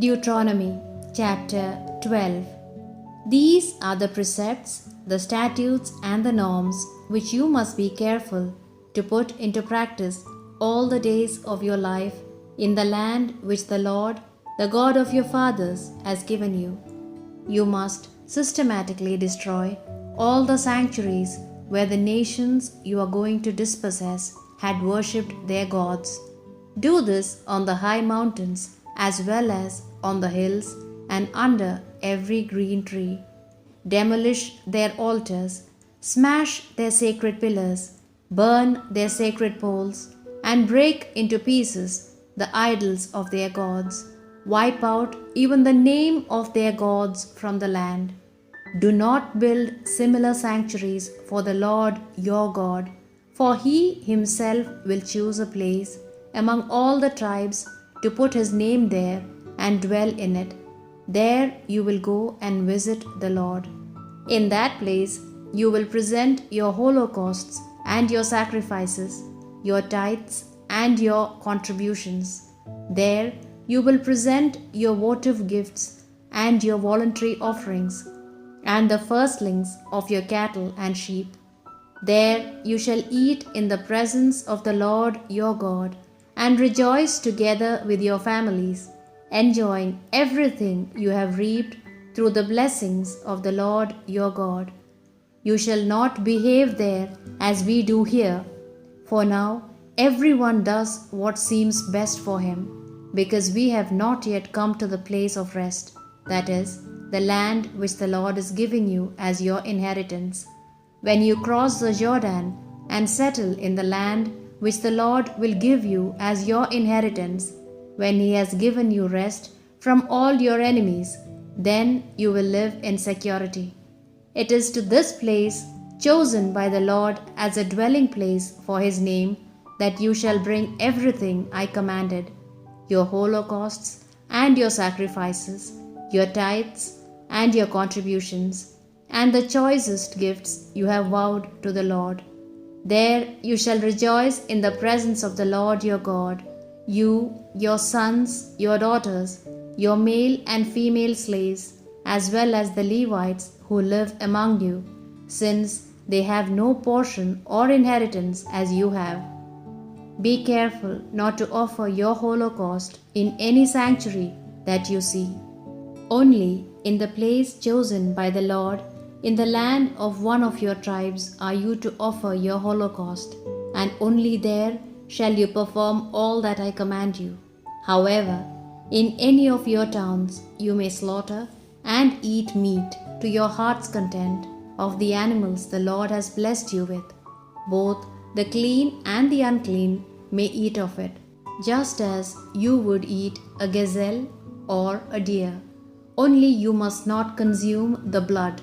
Deuteronomy chapter 12. These are the precepts, the statutes, and the norms which you must be careful to put into practice all the days of your life in the land which the Lord, the God of your fathers, has given you. You must systematically destroy all the sanctuaries where the nations you are going to dispossess had worshipped their gods. Do this on the high mountains as well as on the hills and under every green tree. Demolish their altars, smash their sacred pillars, burn their sacred poles, and break into pieces the idols of their gods. Wipe out even the name of their gods from the land. Do not build similar sanctuaries for the Lord your God, for He Himself will choose a place among all the tribes to put His name there and dwell in it. There you will go and visit the Lord. In that place you will present your holocausts and your sacrifices, your tithes and your contributions. There you will present your votive gifts and your voluntary offerings, and the firstlings of your cattle and sheep. There you shall eat in the presence of the Lord your God, and rejoice together with your families, enjoying everything you have reaped through the blessings of the Lord your God. You shall not behave there as we do here, for now everyone does what seems best for him, because we have not yet come to the place of rest, that is, the land which the Lord is giving you as your inheritance. When you cross the Jordan and settle in the land which the Lord will give you as your inheritance, when He has given you rest from all your enemies, then you will live in security. It is to this place, chosen by the Lord as a dwelling place for His name, that you shall bring everything I commanded, your holocausts and your sacrifices, your tithes and your contributions, and the choicest gifts you have vowed to the Lord. There you shall rejoice in the presence of the Lord your God, you, your sons, your daughters, your male and female slaves, as well as the Levites who live among you, since they have no portion or inheritance as you have. Be careful not to offer your holocaust in any sanctuary that you see. Only in the place chosen by the Lord, in the land of one of your tribes, are you to offer your holocaust, and only there shall you perform all that I command you. However, in any of your towns you may slaughter and eat meat to your heart's content of the animals the Lord has blessed you with. Both the clean and the unclean may eat of it, just as you would eat a gazelle or a deer. Only you must not consume the blood,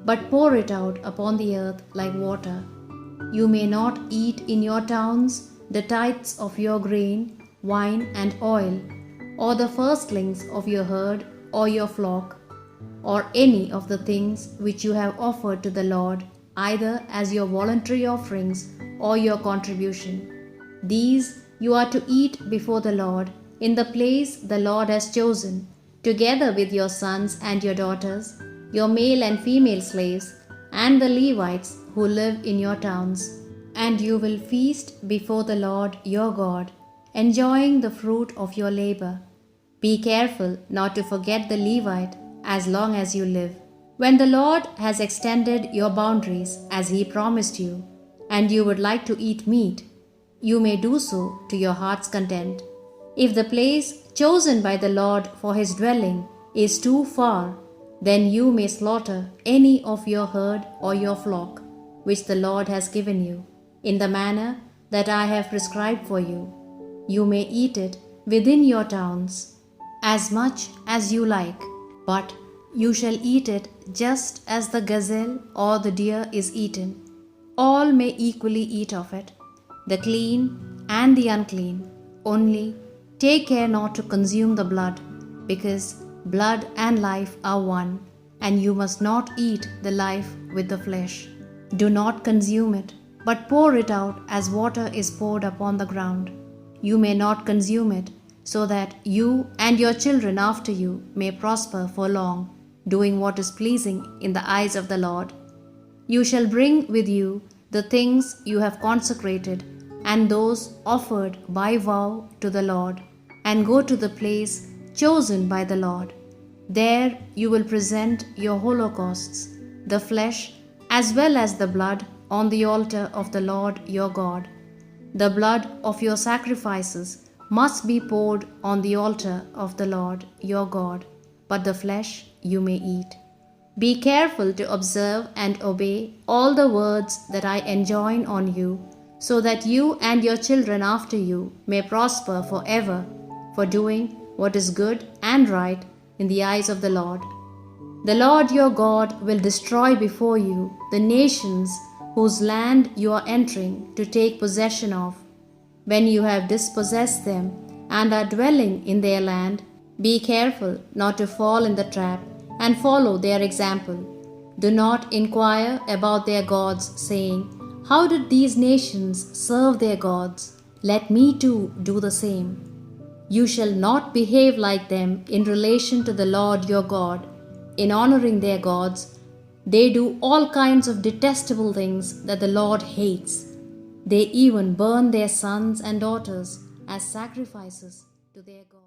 but pour it out upon the earth like water. You may not eat in your towns the tithes of your grain, wine, and oil, or the firstlings of your herd or your flock, or any of the things which you have offered to the Lord, either as your voluntary offerings or your contribution. These you are to eat before the Lord in the place the Lord has chosen, together with your sons and your daughters, your male and female slaves, and the Levites who live in your towns. And you will feast before the Lord your God, enjoying the fruit of your labor. Be careful not to forget the Levite as long as you live. When the Lord has extended your boundaries as He promised you, and you would like to eat meat, you may do so to your heart's content. If the place chosen by the Lord for His dwelling is too far, then you may slaughter any of your herd or your flock, which the Lord has given you, in the manner that I have prescribed for you. You may eat it within your towns, as much as you like, but you shall eat it just as the gazelle or the deer is eaten. All may equally eat of it, the clean and the unclean. Only take care not to consume the blood, because blood and life are one, and you must not eat the life with the flesh. Do not consume it, but pour it out as water is poured upon the ground. You may not consume it, so that you and your children after you may prosper for long, doing what is pleasing in the eyes of the Lord. You shall bring with you the things you have consecrated and those offered by vow to the Lord, and go to the place chosen by the Lord. There you will present your holocausts, the flesh as well as the blood, on the altar of the Lord your God. The blood of your sacrifices must be poured on the altar of the Lord your God, but the flesh you may eat. Be careful to observe and obey all the words that I enjoin on you, so that you and your children after you may prosper forever, for doing what is good and right in the eyes of the Lord. The Lord your God will destroy before you the nations whose land you are entering to take possession of. When you have dispossessed them and are dwelling in their land, be careful not to fall in the trap and follow their example. Do not inquire about their gods, saying, "How did these nations serve their gods? Let me too do the same." You shall not behave like them in relation to the Lord your God. In honoring their gods, they do all kinds of detestable things that the Lord hates. They even burn their sons and daughters as sacrifices to their God.